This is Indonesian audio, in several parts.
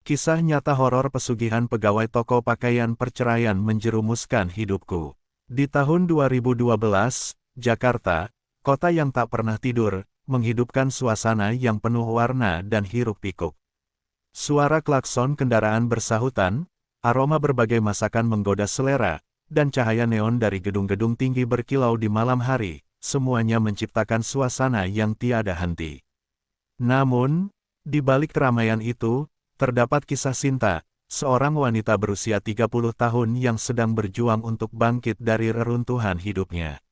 Kisah nyata horor pesugihan pegawai toko pakaian perceraian menjerumuskan hidupku. Di tahun 2012, Jakarta, kota yang tak pernah tidur, menghidupkan suasana yang penuh warna dan hiruk-pikuk. Suara klakson kendaraan bersahutan, aroma berbagai masakan menggoda selera, dan cahaya neon dari gedung-gedung tinggi berkilau di malam hari, semuanya menciptakan suasana yang tiada henti. Namun, di balik keramaian itu, terdapat kisah Sinta, seorang wanita berusia 30 tahun yang sedang berjuang untuk bangkit dari reruntuhan hidupnya.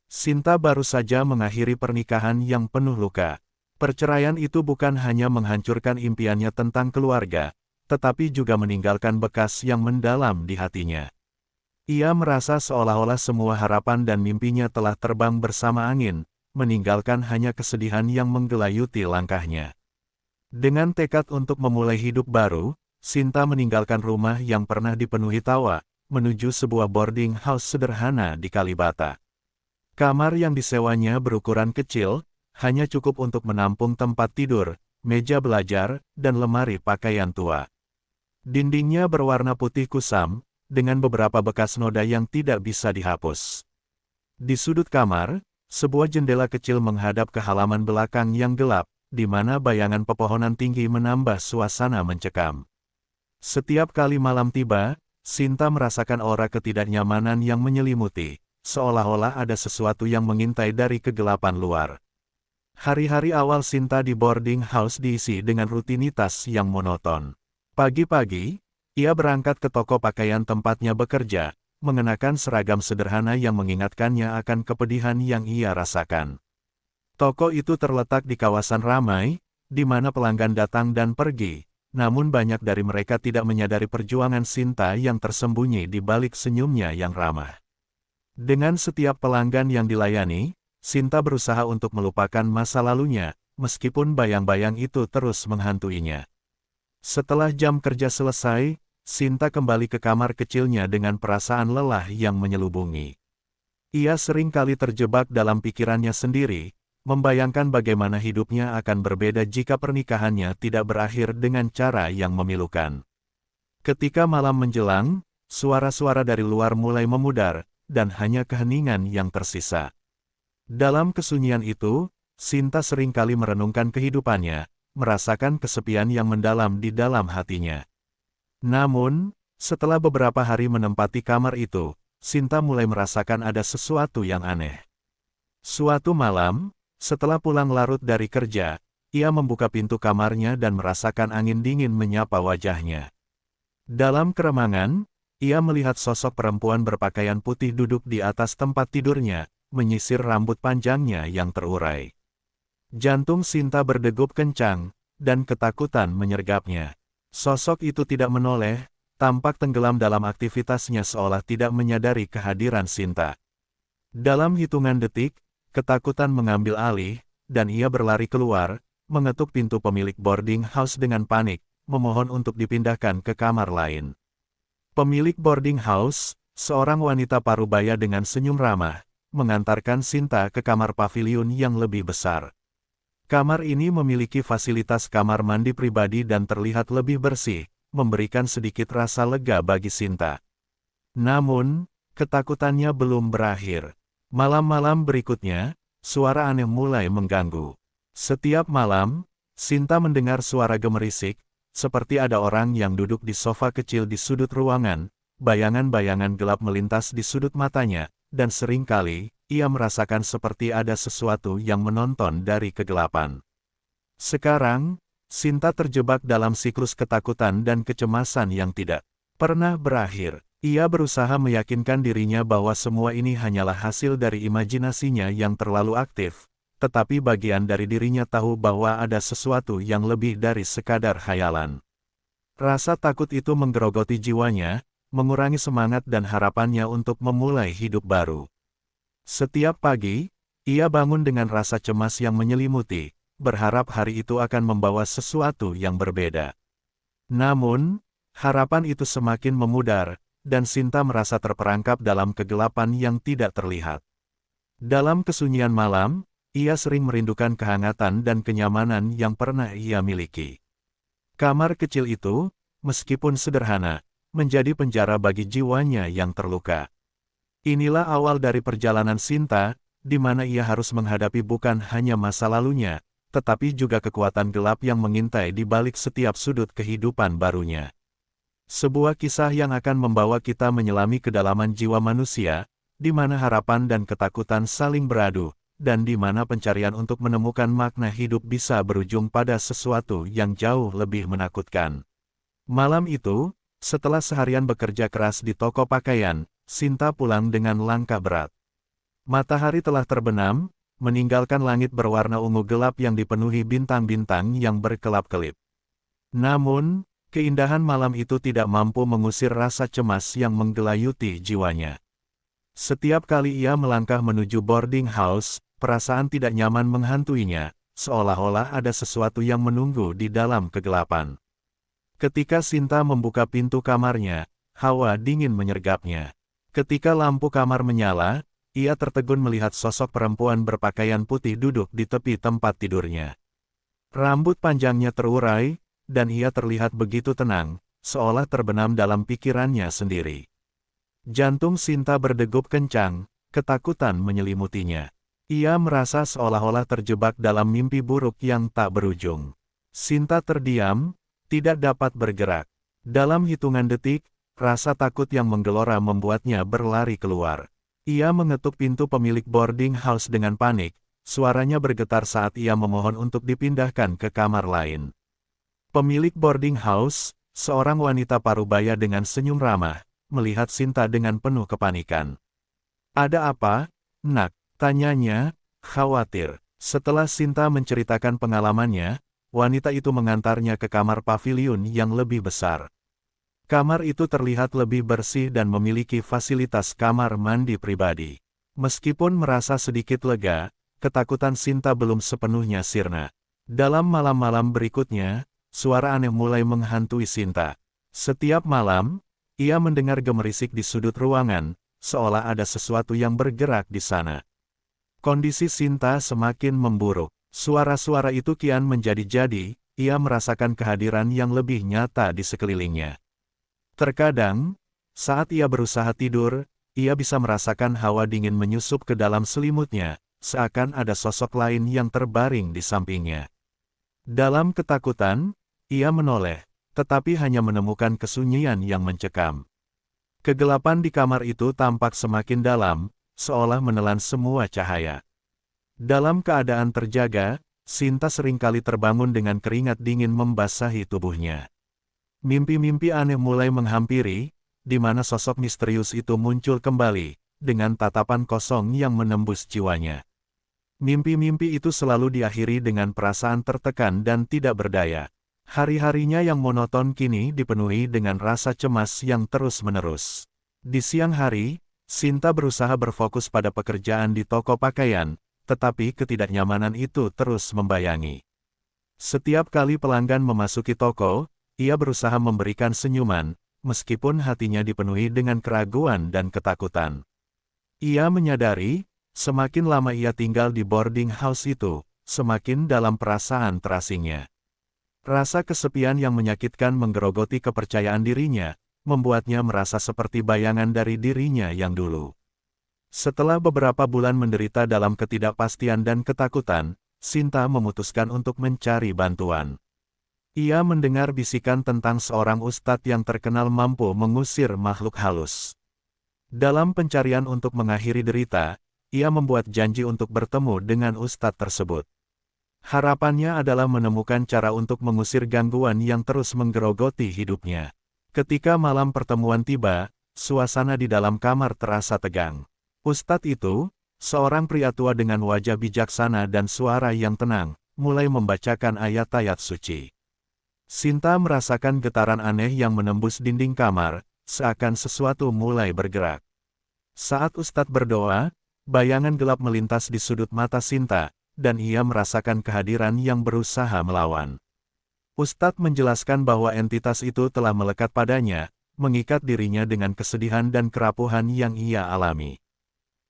Sinta baru saja mengakhiri pernikahan yang penuh luka. Perceraian itu bukan hanya menghancurkan impiannya tentang keluarga, tetapi juga meninggalkan bekas yang mendalam di hatinya. Ia merasa seolah-olah semua harapan dan mimpinya telah terbang bersama angin, meninggalkan hanya kesedihan yang menggelayuti langkahnya. Dengan tekad untuk memulai hidup baru, Sinta meninggalkan rumah yang pernah dipenuhi tawa, menuju sebuah boarding house sederhana di Kalibata. Kamar yang disewanya berukuran kecil, hanya cukup untuk menampung tempat tidur, meja belajar, dan lemari pakaian tua. Dindingnya berwarna putih kusam, dengan beberapa bekas noda yang tidak bisa dihapus. Di sudut kamar, sebuah jendela kecil menghadap ke halaman belakang yang gelap, di mana bayangan pepohonan tinggi menambah suasana mencekam. Setiap kali malam tiba, Sinta merasakan aura ketidaknyamanan yang menyelimuti, seolah-olah ada sesuatu yang mengintai dari kegelapan luar. Hari-hari awal Sinta di boarding house diisi dengan rutinitas yang monoton. Pagi-pagi, ia berangkat ke toko pakaian tempatnya bekerja, mengenakan seragam sederhana yang mengingatkannya akan kepedihan yang ia rasakan. Toko itu terletak di kawasan ramai, di mana pelanggan datang dan pergi, namun banyak dari mereka tidak menyadari perjuangan Sinta yang tersembunyi di balik senyumnya yang ramah. Dengan setiap pelanggan yang dilayani, Sinta berusaha untuk melupakan masa lalunya, meskipun bayang-bayang itu terus menghantuinya. Setelah jam kerja selesai, Sinta kembali ke kamar kecilnya dengan perasaan lelah yang menyelubungi. Ia sering kali terjebak dalam pikirannya sendiri, membayangkan bagaimana hidupnya akan berbeda jika pernikahannya tidak berakhir dengan cara yang memilukan. Ketika malam menjelang, suara-suara dari luar mulai memudar, dan hanya keheningan yang tersisa. Dalam kesunyian itu, Sinta sering kali merenungkan kehidupannya, merasakan kesepian yang mendalam di dalam hatinya. Namun, setelah beberapa hari menempati kamar itu, Sinta mulai merasakan ada sesuatu yang aneh. Suatu malam, setelah pulang larut dari kerja, ia membuka pintu kamarnya dan merasakan angin dingin menyapa wajahnya. Dalam keremangan, ia melihat sosok perempuan berpakaian putih duduk di atas tempat tidurnya, menyisir rambut panjangnya yang terurai. Jantung Sinta berdegup kencang, dan ketakutan menyergapnya. Sosok itu tidak menoleh, tampak tenggelam dalam aktivitasnya seolah tidak menyadari kehadiran Sinta. Dalam hitungan detik, ketakutan mengambil alih, dan ia berlari keluar, mengetuk pintu pemilik boarding house dengan panik, memohon untuk dipindahkan ke kamar lain. Pemilik boarding house, seorang wanita parubaya dengan senyum ramah, mengantarkan Sinta ke kamar pavilion yang lebih besar. Kamar ini memiliki fasilitas kamar mandi pribadi dan terlihat lebih bersih, memberikan sedikit rasa lega bagi Sinta. Namun, ketakutannya belum berakhir. Malam-malam berikutnya, suara aneh mulai mengganggu. Setiap malam, Sinta mendengar suara gemerisik, seperti ada orang yang duduk di sofa kecil di sudut ruangan, bayangan-bayangan gelap melintas di sudut matanya, dan seringkali, ia merasakan seperti ada sesuatu yang menonton dari kegelapan. Sekarang, Sinta terjebak dalam siklus ketakutan dan kecemasan yang tidak pernah berakhir. Ia berusaha meyakinkan dirinya bahwa semua ini hanyalah hasil dari imajinasinya yang terlalu aktif, tetapi bagian dari dirinya tahu bahwa ada sesuatu yang lebih dari sekadar khayalan. Rasa takut itu menggerogoti jiwanya, mengurangi semangat dan harapannya untuk memulai hidup baru. Setiap pagi, ia bangun dengan rasa cemas yang menyelimuti, berharap hari itu akan membawa sesuatu yang berbeda. Namun, harapan itu semakin memudar, dan Sinta merasa terperangkap dalam kegelapan yang tidak terlihat. Dalam kesunyian malam, ia sering merindukan kehangatan dan kenyamanan yang pernah ia miliki. Kamar kecil itu, meskipun sederhana, menjadi penjara bagi jiwanya yang terluka. Inilah awal dari perjalanan Sinta, di mana ia harus menghadapi bukan hanya masa lalunya, tetapi juga kekuatan gelap yang mengintai di balik setiap sudut kehidupan barunya. Sebuah kisah yang akan membawa kita menyelami kedalaman jiwa manusia, di mana harapan dan ketakutan saling beradu, dan di mana pencarian untuk menemukan makna hidup bisa berujung pada sesuatu yang jauh lebih menakutkan. Malam itu, setelah seharian bekerja keras di toko pakaian, Sinta pulang dengan langkah berat. Matahari telah terbenam, meninggalkan langit berwarna ungu gelap yang dipenuhi bintang-bintang yang berkelap-kelip. Namun, keindahan malam itu tidak mampu mengusir rasa cemas yang menggelayuti jiwanya. Setiap kali ia melangkah menuju boarding house, perasaan tidak nyaman menghantuinya, seolah-olah ada sesuatu yang menunggu di dalam kegelapan. Ketika Sinta membuka pintu kamarnya, hawa dingin menyergapnya. Ketika lampu kamar menyala, ia tertegun melihat sosok perempuan berpakaian putih duduk di tepi tempat tidurnya. Rambut panjangnya terurai, dan ia terlihat begitu tenang, seolah terbenam dalam pikirannya sendiri. Jantung Sinta berdegup kencang, ketakutan menyelimutinya. Ia merasa seolah-olah terjebak dalam mimpi buruk yang tak berujung. Sinta terdiam, tidak dapat bergerak. Dalam hitungan detik, rasa takut yang menggelora membuatnya berlari keluar. Ia mengetuk pintu pemilik boarding house dengan panik, suaranya bergetar saat ia memohon untuk dipindahkan ke kamar lain. Pemilik boarding house, seorang wanita parubaya dengan senyum ramah, melihat Sinta dengan penuh kepanikan. "Ada apa, Nak?" tanyanya, khawatir. Setelah Sinta menceritakan pengalamannya, wanita itu mengantarnya ke kamar pavilion yang lebih besar. Kamar itu terlihat lebih bersih dan memiliki fasilitas kamar mandi pribadi. Meskipun merasa sedikit lega, ketakutan Sinta belum sepenuhnya sirna. Dalam malam-malam berikutnya, suara aneh mulai menghantui Sinta. Setiap malam, ia mendengar gemerisik di sudut ruangan, seolah ada sesuatu yang bergerak di sana. Kondisi Sinta semakin memburuk. Suara-suara itu kian menjadi-jadi, ia merasakan kehadiran yang lebih nyata di sekelilingnya. Terkadang, saat ia berusaha tidur, ia bisa merasakan hawa dingin menyusup ke dalam selimutnya, seakan ada sosok lain yang terbaring di sampingnya. Dalam ketakutan, ia menoleh, tetapi hanya menemukan kesunyian yang mencekam. Kegelapan di kamar itu tampak semakin dalam, seolah menelan semua cahaya. Dalam keadaan terjaga, Sinta seringkali terbangun dengan keringat dingin membasahi tubuhnya. Mimpi-mimpi aneh mulai menghampiri, di mana sosok misterius itu muncul kembali, dengan tatapan kosong yang menembus jiwanya. Mimpi-mimpi itu selalu diakhiri dengan perasaan tertekan dan tidak berdaya. Hari-harinya yang monoton kini dipenuhi dengan rasa cemas yang terus-menerus. Di siang hari, Sinta berusaha berfokus pada pekerjaan di toko pakaian, tetapi ketidaknyamanan itu terus membayangi. Setiap kali pelanggan memasuki toko, ia berusaha memberikan senyuman, meskipun hatinya dipenuhi dengan keraguan dan ketakutan. Ia menyadari, semakin lama ia tinggal di boarding house itu, semakin dalam perasaan terasingnya. Rasa kesepian yang menyakitkan menggerogoti kepercayaan dirinya, membuatnya merasa seperti bayangan dari dirinya yang dulu. Setelah beberapa bulan menderita dalam ketidakpastian dan ketakutan, Sinta memutuskan untuk mencari bantuan. Ia mendengar bisikan tentang seorang ustadz yang terkenal mampu mengusir makhluk halus. Dalam pencarian untuk mengakhiri derita, ia membuat janji untuk bertemu dengan ustadz tersebut. Harapannya adalah menemukan cara untuk mengusir gangguan yang terus menggerogoti hidupnya. Ketika malam pertemuan tiba, suasana di dalam kamar terasa tegang. Ustadz itu, seorang pria tua dengan wajah bijaksana dan suara yang tenang, mulai membacakan ayat-ayat suci. Sinta merasakan getaran aneh yang menembus dinding kamar, seakan sesuatu mulai bergerak. Saat Ustadz berdoa, bayangan gelap melintas di sudut mata Sinta, dan ia merasakan kehadiran yang berusaha melawan. Ustadz menjelaskan bahwa entitas itu telah melekat padanya, mengikat dirinya dengan kesedihan dan kerapuhan yang ia alami.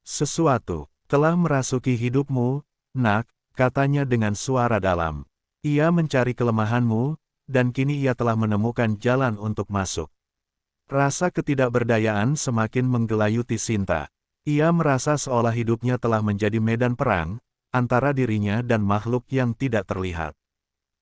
"Sesuatu telah merasuki hidupmu, Nak," katanya dengan suara dalam. "Ia mencari kelemahanmu, dan kini ia telah menemukan jalan untuk masuk. Rasa ketidakberdayaan semakin menggelayuti Sinta. Ia merasa seolah hidupnya telah menjadi medan perang, antara dirinya dan makhluk yang tidak terlihat.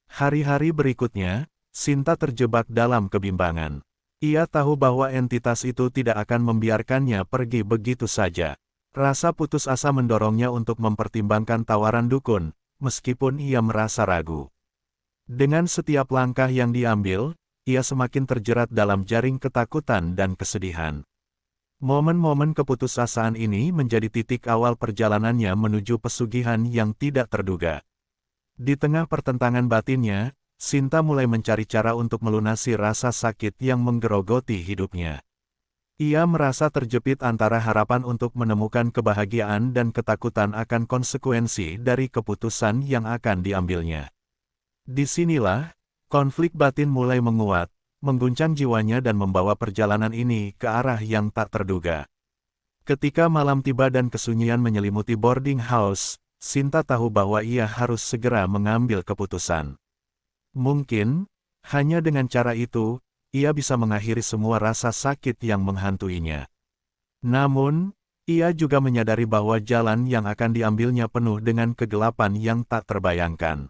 Hari-hari berikutnya, Sinta terjebak dalam kebimbangan. Ia tahu bahwa entitas itu tidak akan membiarkannya pergi begitu saja. Rasa putus asa mendorongnya untuk mempertimbangkan tawaran dukun, meskipun ia merasa ragu. Dengan setiap langkah yang diambil, ia semakin terjerat dalam jaring ketakutan dan kesedihan. Momen-momen keputusasaan ini menjadi titik awal perjalanannya menuju pesugihan yang tidak terduga. Di tengah pertentangan batinnya, Sinta mulai mencari cara untuk melunasi rasa sakit yang menggerogoti hidupnya. Ia merasa terjepit antara harapan untuk menemukan kebahagiaan dan ketakutan akan konsekuensi dari keputusan yang akan diambilnya. Disinilah, konflik batin mulai menguat, mengguncang jiwanya dan membawa perjalanan ini ke arah yang tak terduga. Ketika malam tiba dan kesunyian menyelimuti boarding house, Sinta tahu bahwa ia harus segera mengambil keputusan. Mungkin, hanya dengan cara itu, ia bisa mengakhiri semua rasa sakit yang menghantuinya. Namun, ia juga menyadari bahwa jalan yang akan diambilnya penuh dengan kegelapan yang tak terbayangkan.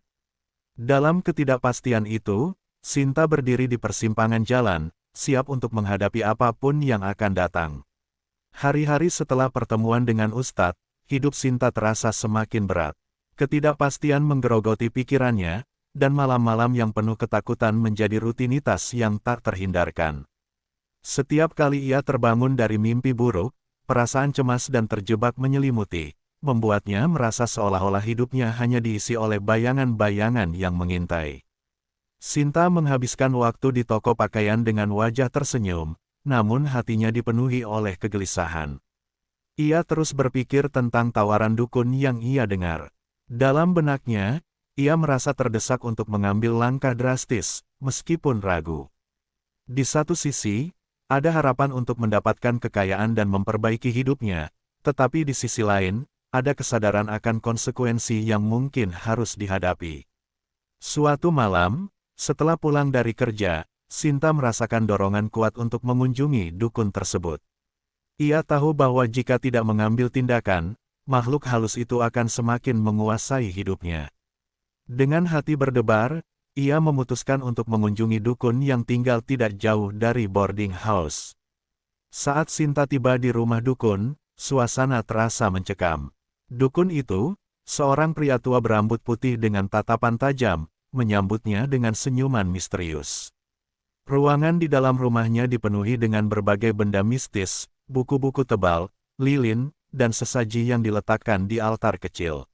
Dalam ketidakpastian itu, Sinta berdiri di persimpangan jalan, siap untuk menghadapi apapun yang akan datang. Hari-hari setelah pertemuan dengan Ustadz, hidup Sinta terasa semakin berat. Ketidakpastian menggerogoti pikirannya, dan malam-malam yang penuh ketakutan menjadi rutinitas yang tak terhindarkan. Setiap kali ia terbangun dari mimpi buruk, perasaan cemas dan terjebak menyelimuti, membuatnya merasa seolah-olah hidupnya hanya diisi oleh bayangan-bayangan yang mengintai. Sinta menghabiskan waktu di toko pakaian dengan wajah tersenyum, namun hatinya dipenuhi oleh kegelisahan. Ia terus berpikir tentang tawaran dukun yang ia dengar. Dalam benaknya, ia merasa terdesak untuk mengambil langkah drastis, meskipun ragu. Di satu sisi, ada harapan untuk mendapatkan kekayaan dan memperbaiki hidupnya, tetapi di sisi lain, ada kesadaran akan konsekuensi yang mungkin harus dihadapi. Suatu malam, setelah pulang dari kerja, Sinta merasakan dorongan kuat untuk mengunjungi dukun tersebut. Ia tahu bahwa jika tidak mengambil tindakan, makhluk halus itu akan semakin menguasai hidupnya. Dengan hati berdebar, ia memutuskan untuk mengunjungi dukun yang tinggal tidak jauh dari boarding house. Saat Sinta tiba di rumah dukun, suasana terasa mencekam. Dukun itu, seorang pria tua berambut putih dengan tatapan tajam, menyambutnya dengan senyuman misterius. Ruangan di dalam rumahnya dipenuhi dengan berbagai benda mistis, buku-buku tebal, lilin, dan sesaji yang diletakkan di altar kecil.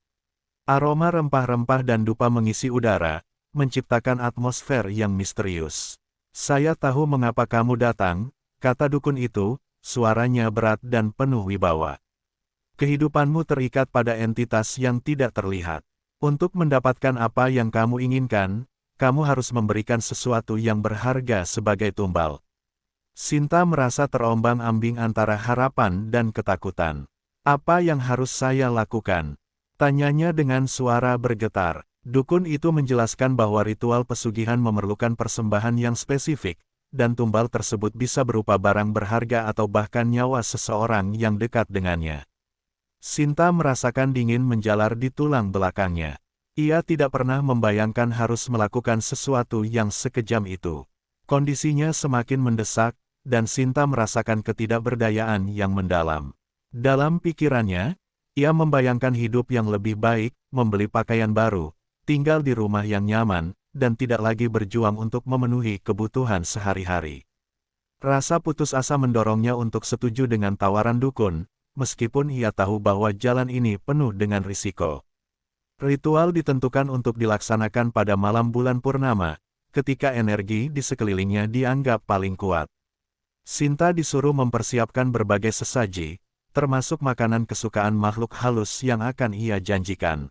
Aroma rempah-rempah dan dupa mengisi udara, menciptakan atmosfer yang misterius. "Saya tahu mengapa kamu datang," kata dukun itu, suaranya berat dan penuh wibawa. "Kehidupanmu terikat pada entitas yang tidak terlihat. Untuk mendapatkan apa yang kamu inginkan, kamu harus memberikan sesuatu yang berharga sebagai tumbal." Sinta merasa terombang-ambing antara harapan dan ketakutan. "Apa yang harus saya lakukan?" tanyanya dengan suara bergetar. Dukun itu menjelaskan bahwa ritual pesugihan memerlukan persembahan yang spesifik, dan tumbal tersebut bisa berupa barang berharga atau bahkan nyawa seseorang yang dekat dengannya. Sinta merasakan dingin menjalar di tulang belakangnya. Ia tidak pernah membayangkan harus melakukan sesuatu yang sekejam itu. Kondisinya semakin mendesak, dan Sinta merasakan ketidakberdayaan yang mendalam. Dalam pikirannya, ia membayangkan hidup yang lebih baik, membeli pakaian baru, tinggal di rumah yang nyaman, dan tidak lagi berjuang untuk memenuhi kebutuhan sehari-hari. Rasa putus asa mendorongnya untuk setuju dengan tawaran dukun, meskipun ia tahu bahwa jalan ini penuh dengan risiko. Ritual ditentukan untuk dilaksanakan pada malam bulan purnama, ketika energi di sekelilingnya dianggap paling kuat. Sinta disuruh mempersiapkan berbagai sesaji, termasuk makanan kesukaan makhluk halus yang akan ia janjikan.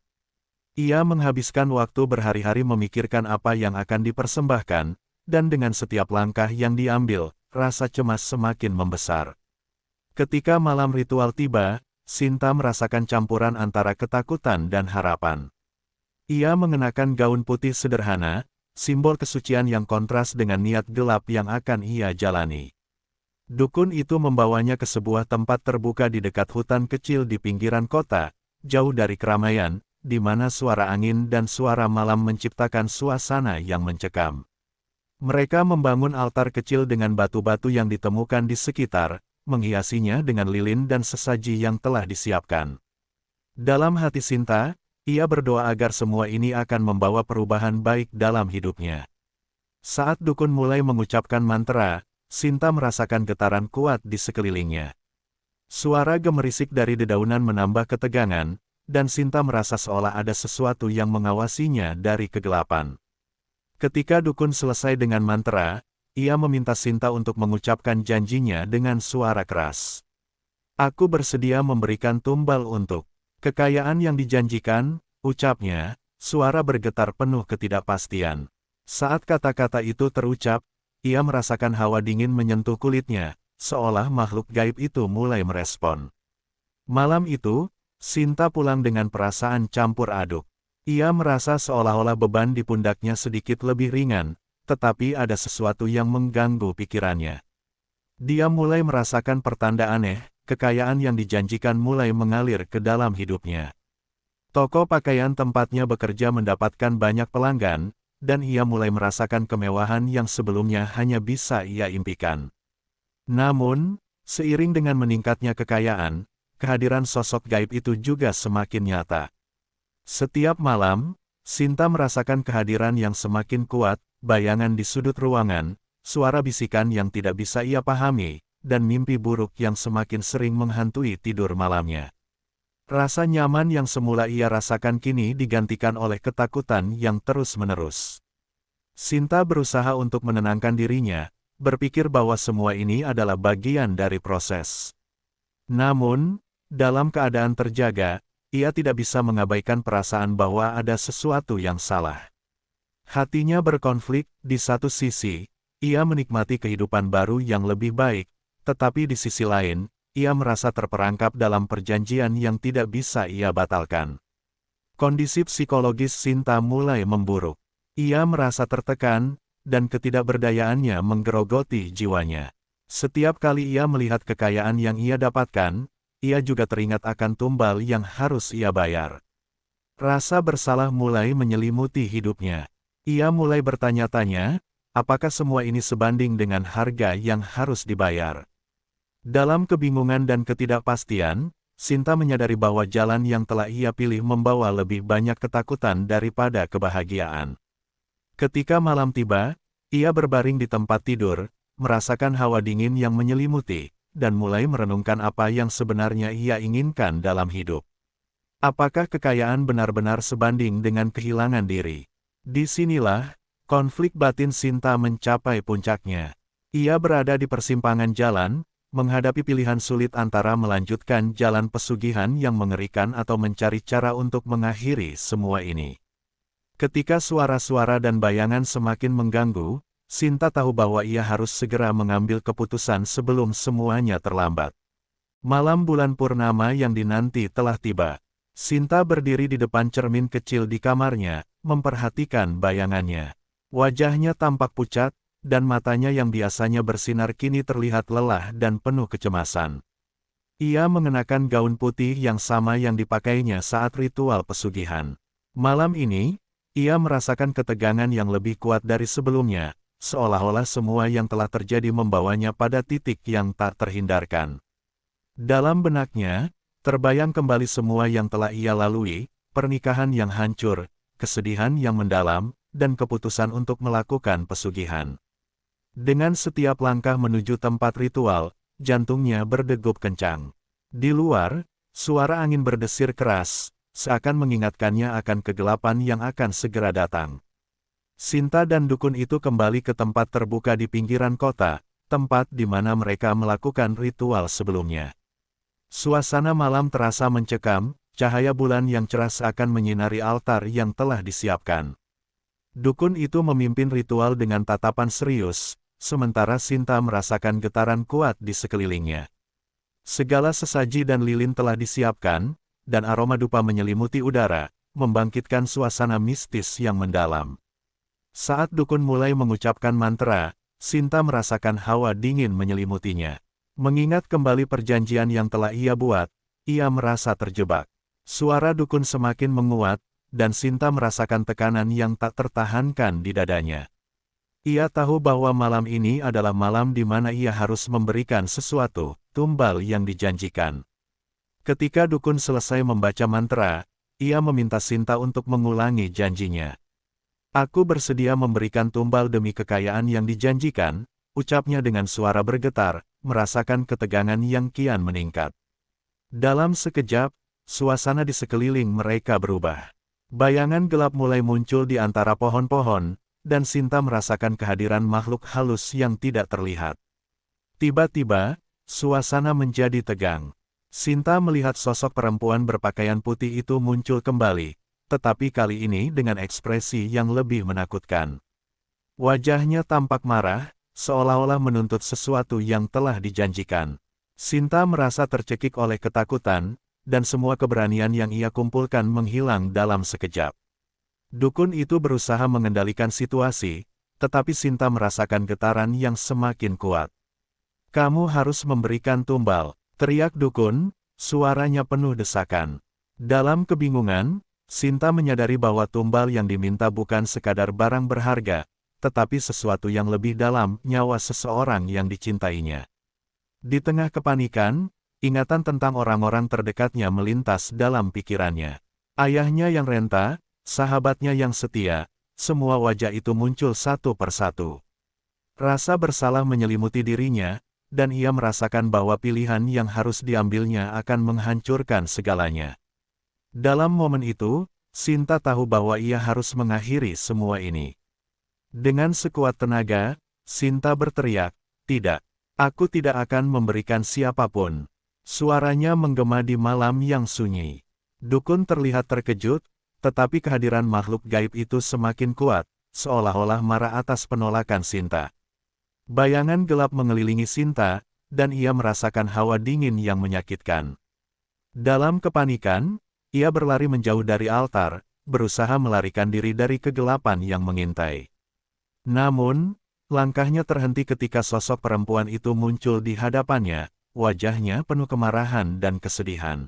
Ia menghabiskan waktu berhari-hari memikirkan apa yang akan dipersembahkan, dan dengan setiap langkah yang diambil, rasa cemas semakin membesar. Ketika malam ritual tiba, Sinta merasakan campuran antara ketakutan dan harapan. Ia mengenakan gaun putih sederhana, simbol kesucian yang kontras dengan niat gelap yang akan ia jalani. Dukun itu membawanya ke sebuah tempat terbuka di dekat hutan kecil di pinggiran kota, jauh dari keramaian, di mana suara angin dan suara malam menciptakan suasana yang mencekam. Mereka membangun altar kecil dengan batu-batu yang ditemukan di sekitar, menghiasinya dengan lilin dan sesaji yang telah disiapkan. Dalam hati Sinta, ia berdoa agar semua ini akan membawa perubahan baik dalam hidupnya. Saat dukun mulai mengucapkan mantra, Sinta merasakan getaran kuat di sekelilingnya. Suara gemerisik dari dedaunan menambah ketegangan, dan Sinta merasa seolah ada sesuatu yang mengawasinya dari kegelapan. Ketika dukun selesai dengan mantra, ia meminta Sinta untuk mengucapkan janjinya dengan suara keras. "Aku bersedia memberikan tumbal untuk kekayaan yang dijanjikan," ucapnya, suara bergetar penuh ketidakpastian. Saat kata-kata itu terucap, ia merasakan hawa dingin menyentuh kulitnya, seolah makhluk gaib itu mulai merespon. Malam itu, Sinta pulang dengan perasaan campur aduk. Ia merasa seolah-olah beban di pundaknya sedikit lebih ringan, tetapi ada sesuatu yang mengganggu pikirannya. Dia mulai merasakan pertanda aneh, kekayaan yang dijanjikan mulai mengalir ke dalam hidupnya. Toko pakaian tempatnya bekerja mendapatkan banyak pelanggan, dan ia mulai merasakan kemewahan yang sebelumnya hanya bisa ia impikan. Namun, seiring dengan meningkatnya kekayaan, kehadiran sosok gaib itu juga semakin nyata. Setiap malam, Sinta merasakan kehadiran yang semakin kuat, bayangan di sudut ruangan, suara bisikan yang tidak bisa ia pahami, dan mimpi buruk yang semakin sering menghantui tidur malamnya. Rasa nyaman yang semula ia rasakan kini digantikan oleh ketakutan yang terus-menerus. Sinta berusaha untuk menenangkan dirinya, berpikir bahwa semua ini adalah bagian dari proses. Namun, dalam keadaan terjaga, ia tidak bisa mengabaikan perasaan bahwa ada sesuatu yang salah. Hatinya berkonflik, di satu sisi, ia menikmati kehidupan baru yang lebih baik, tetapi di sisi lain, ia merasa terperangkap dalam perjanjian yang tidak bisa ia batalkan. Kondisi psikologis Sinta mulai memburuk. Ia merasa tertekan, dan ketidakberdayaannya menggerogoti jiwanya. Setiap kali ia melihat kekayaan yang ia dapatkan, ia juga teringat akan tumbal yang harus ia bayar. Rasa bersalah mulai menyelimuti hidupnya. Ia mulai bertanya-tanya, apakah semua ini sebanding dengan harga yang harus dibayar? Dalam kebingungan dan ketidakpastian, Sinta menyadari bahwa jalan yang telah ia pilih membawa lebih banyak ketakutan daripada kebahagiaan. Ketika malam tiba, ia berbaring di tempat tidur, merasakan hawa dingin yang menyelimuti, dan mulai merenungkan apa yang sebenarnya ia inginkan dalam hidup. Apakah kekayaan benar-benar sebanding dengan kehilangan diri? Disinilah, konflik batin Sinta mencapai puncaknya. Ia berada di persimpangan jalan, menghadapi pilihan sulit antara melanjutkan jalan pesugihan yang mengerikan atau mencari cara untuk mengakhiri semua ini. Ketika suara-suara dan bayangan semakin mengganggu, Sinta tahu bahwa ia harus segera mengambil keputusan sebelum semuanya terlambat. Malam bulan purnama yang dinanti telah tiba. Sinta berdiri di depan cermin kecil di kamarnya, memperhatikan bayangannya. Wajahnya tampak pucat, dan matanya yang biasanya bersinar kini terlihat lelah dan penuh kecemasan. Ia mengenakan gaun putih yang sama yang dipakainya saat ritual pesugihan. Malam ini, ia merasakan ketegangan yang lebih kuat dari sebelumnya, seolah-olah semua yang telah terjadi membawanya pada titik yang tak terhindarkan. Dalam benaknya, terbayang kembali semua yang telah ia lalui, pernikahan yang hancur, kesedihan yang mendalam, dan keputusan untuk melakukan pesugihan. Dengan setiap langkah menuju tempat ritual, jantungnya berdegup kencang. Di luar, suara angin berdesir keras, seakan mengingatkannya akan kegelapan yang akan segera datang. Sinta dan dukun itu kembali ke tempat terbuka di pinggiran kota, tempat di mana mereka melakukan ritual sebelumnya. Suasana malam terasa mencekam, cahaya bulan yang cerah seakan menyinari altar yang telah disiapkan. Dukun itu memimpin ritual dengan tatapan serius, sementara Sinta merasakan getaran kuat di sekelilingnya. Segala sesaji dan lilin telah disiapkan, dan aroma dupa menyelimuti udara, membangkitkan suasana mistis yang mendalam. Saat dukun mulai mengucapkan mantra, Sinta merasakan hawa dingin menyelimutinya. Mengingat kembali perjanjian yang telah ia buat, ia merasa terjebak. Suara dukun semakin menguat, dan Sinta merasakan tekanan yang tak tertahankan di dadanya. Ia tahu bahwa malam ini adalah malam di mana ia harus memberikan sesuatu, tumbal yang dijanjikan. Ketika dukun selesai membaca mantra, ia meminta Sinta untuk mengulangi janjinya. Aku bersedia memberikan tumbal demi kekayaan yang dijanjikan, ucapnya dengan suara bergetar, merasakan ketegangan yang kian meningkat. Dalam sekejap, suasana di sekeliling mereka berubah. Bayangan gelap mulai muncul di antara pohon-pohon, dan Sinta merasakan kehadiran makhluk halus yang tidak terlihat. Tiba-tiba, suasana menjadi tegang. Sinta melihat sosok perempuan berpakaian putih itu muncul kembali, tetapi kali ini dengan ekspresi yang lebih menakutkan. Wajahnya tampak marah, seolah-olah menuntut sesuatu yang telah dijanjikan. Sinta merasa tercekik oleh ketakutan, dan semua keberanian yang ia kumpulkan menghilang dalam sekejap. Dukun itu berusaha mengendalikan situasi, tetapi Sinta merasakan getaran yang semakin kuat. Kamu harus memberikan tumbal, teriak dukun, suaranya penuh desakan. Dalam kebingungan, Sinta menyadari bahwa tumbal yang diminta bukan sekadar barang berharga, tetapi sesuatu yang lebih dalam, nyawa seseorang yang dicintainya. Di tengah kepanikan, ingatan tentang orang-orang terdekatnya melintas dalam pikirannya. Ayahnya yang renta, sahabatnya yang setia, semua wajah itu muncul satu persatu. Rasa bersalah menyelimuti dirinya, dan ia merasakan bahwa pilihan yang harus diambilnya akan menghancurkan segalanya. Dalam momen itu, Sinta tahu bahwa ia harus mengakhiri semua ini. Dengan sekuat tenaga, Sinta berteriak, "Tidak, aku tidak akan memberikan siapapun." Suaranya menggema di malam yang sunyi. Dukun terlihat terkejut, tetapi kehadiran makhluk gaib itu semakin kuat, seolah-olah marah atas penolakan Sinta. Bayangan gelap mengelilingi Sinta, dan ia merasakan hawa dingin yang menyakitkan. Dalam kepanikan, ia berlari menjauh dari altar, berusaha melarikan diri dari kegelapan yang mengintai. Namun, langkahnya terhenti ketika sosok perempuan itu muncul di hadapannya, wajahnya penuh kemarahan dan kesedihan.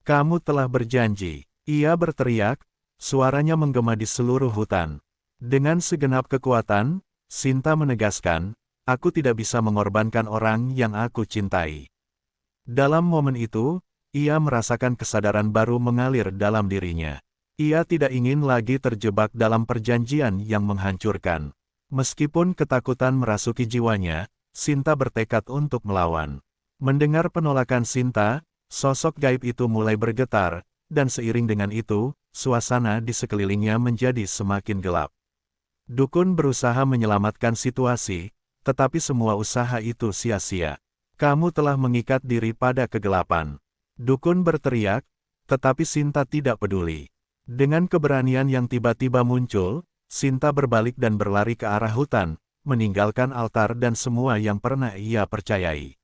"Kamu telah berjanji," ia berteriak, suaranya menggema di seluruh hutan. Dengan segenap kekuatan, Sinta menegaskan, "Aku tidak bisa mengorbankan orang yang aku cintai." Dalam momen itu, ia merasakan kesadaran baru mengalir dalam dirinya. Ia tidak ingin lagi terjebak dalam perjanjian yang menghancurkan. Meskipun ketakutan merasuki jiwanya, Sinta bertekad untuk melawan. Mendengar penolakan Sinta, sosok gaib itu mulai bergetar, dan seiring dengan itu, suasana di sekelilingnya menjadi semakin gelap. Dukun berusaha menyelamatkan situasi, tetapi semua usaha itu sia-sia. "Kamu telah mengikat diri pada kegelapan." Dukun berteriak, tetapi Sinta tidak peduli. Dengan keberanian yang tiba-tiba muncul, Sinta berbalik dan berlari ke arah hutan, meninggalkan altar dan semua yang pernah ia percayai.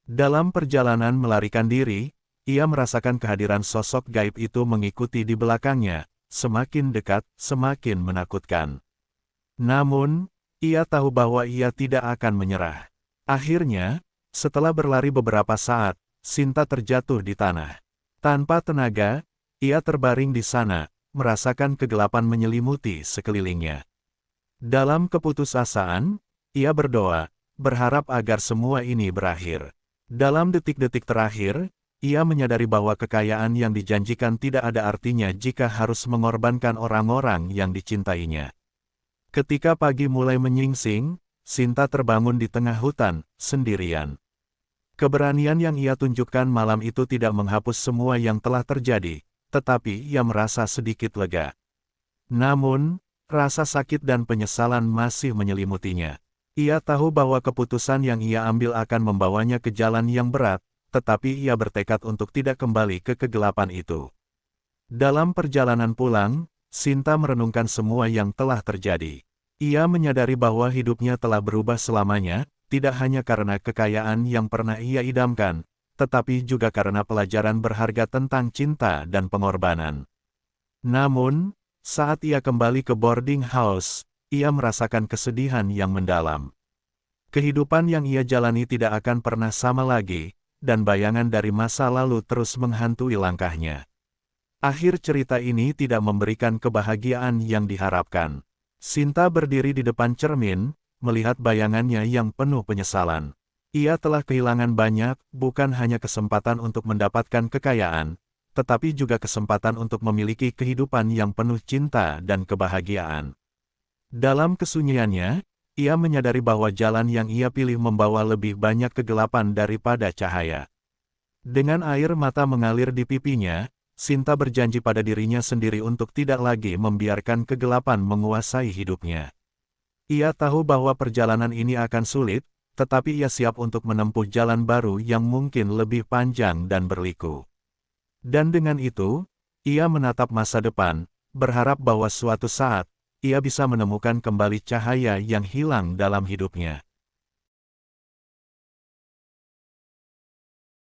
Dalam perjalanan melarikan diri, ia merasakan kehadiran sosok gaib itu mengikuti di belakangnya, semakin dekat, semakin menakutkan. Namun, ia tahu bahwa ia tidak akan menyerah. Akhirnya, setelah berlari beberapa saat, Sinta terjatuh di tanah. Tanpa tenaga, ia terbaring di sana, merasakan kegelapan menyelimuti sekelilingnya. Dalam keputusasaan, ia berdoa, berharap agar semua ini berakhir. Dalam detik-detik terakhir, ia menyadari bahwa kekayaan yang dijanjikan tidak ada artinya jika harus mengorbankan orang-orang yang dicintainya. Ketika pagi mulai menyingsing, Sinta terbangun di tengah hutan, sendirian. Keberanian yang ia tunjukkan malam itu tidak menghapus semua yang telah terjadi, tetapi ia merasa sedikit lega. Namun, rasa sakit dan penyesalan masih menyelimutinya. Ia tahu bahwa keputusan yang ia ambil akan membawanya ke jalan yang berat, tetapi ia bertekad untuk tidak kembali ke kegelapan itu. Dalam perjalanan pulang, Sinta merenungkan semua yang telah terjadi. Ia menyadari bahwa hidupnya telah berubah selamanya, tidak hanya karena kekayaan yang pernah ia idamkan, tetapi juga karena pelajaran berharga tentang cinta dan pengorbanan. Namun, saat ia kembali ke boarding house, ia merasakan kesedihan yang mendalam. Kehidupan yang ia jalani tidak akan pernah sama lagi, dan bayangan dari masa lalu terus menghantui langkahnya. Akhir cerita ini tidak memberikan kebahagiaan yang diharapkan. Sinta berdiri di depan cermin, melihat bayangannya yang penuh penyesalan. Ia telah kehilangan banyak, bukan hanya kesempatan untuk mendapatkan kekayaan, tetapi juga kesempatan untuk memiliki kehidupan yang penuh cinta dan kebahagiaan. Dalam kesunyiannya, ia menyadari bahwa jalan yang ia pilih membawa lebih banyak kegelapan daripada cahaya. Dengan air mata mengalir di pipinya, Sinta berjanji pada dirinya sendiri untuk tidak lagi membiarkan kegelapan menguasai hidupnya. Ia tahu bahwa perjalanan ini akan sulit, tetapi ia siap untuk menempuh jalan baru yang mungkin lebih panjang dan berliku. Dan dengan itu, ia menatap masa depan, berharap bahwa suatu saat, ia bisa menemukan kembali cahaya yang hilang dalam hidupnya.